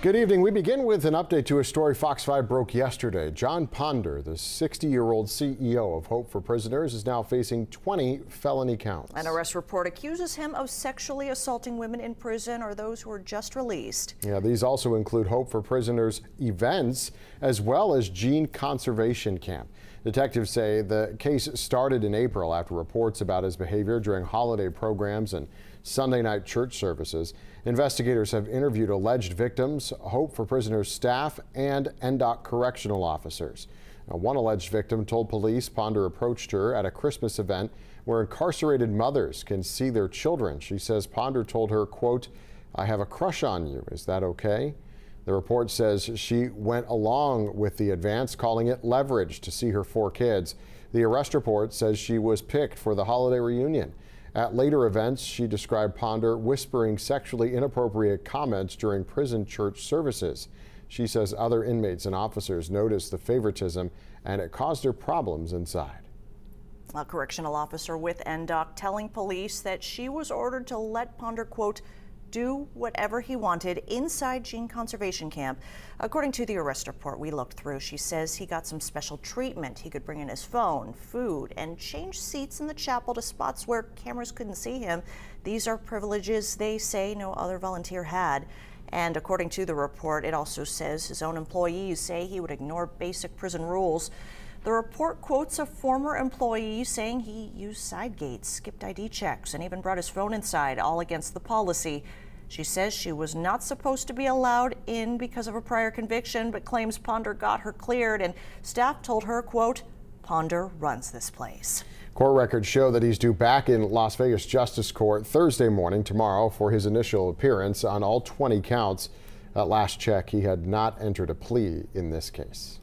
Good evening. We begin with an update to a story Fox 5 broke yesterday. Jon Ponder, the 60-year-old CEO of Hope for Prisoners, is now facing 20 felony counts. An arrest report accuses him of sexually assaulting women in prison or those who were just released. Yeah, these also include Hope for Prisoners events as well as Gene Conservation Camp. Detectives say the case started in April after reports about his behavior during holiday programs and Sunday night church services. Investigators have interviewed alleged victims, Hope for Prisoners staff, and NDOC correctional officers. Now, one alleged victim told police Ponder approached her at a Christmas event where incarcerated mothers can see their children. She says Ponder told her, quote, "I have a crush on you. Is that okay?" The report says she went along with the advance, calling it leverage to see her 4 kids. The arrest report says she was picked for the holiday reunion. At later events, she described Ponder whispering sexually inappropriate comments during prison church services. She says other inmates and officers noticed the favoritism and it caused her problems inside. A correctional officer with NDOC telling police that she was ordered to let Ponder, quote, do whatever he wanted inside Gene Conservation Camp. According to the arrest report we looked through, she says he got some special treatment. He could bring in his phone, food, and change seats in the chapel to spots where cameras couldn't see him. These are privileges they say no other volunteer had. And according to the report, it also says his own employees say he would ignore basic prison rules. The report quotes a former employee saying he used side gates, skipped ID checks, and even brought his phone inside, all against the policy. She says she was not supposed to be allowed in because of a prior conviction, but claims Ponder got her cleared, and staff told her, quote, Ponder runs this place. Court records show that he's due back in Las Vegas Justice Court Thursday morning, tomorrow, for his initial appearance on all 20 counts. At last check, he had not entered a plea in this case.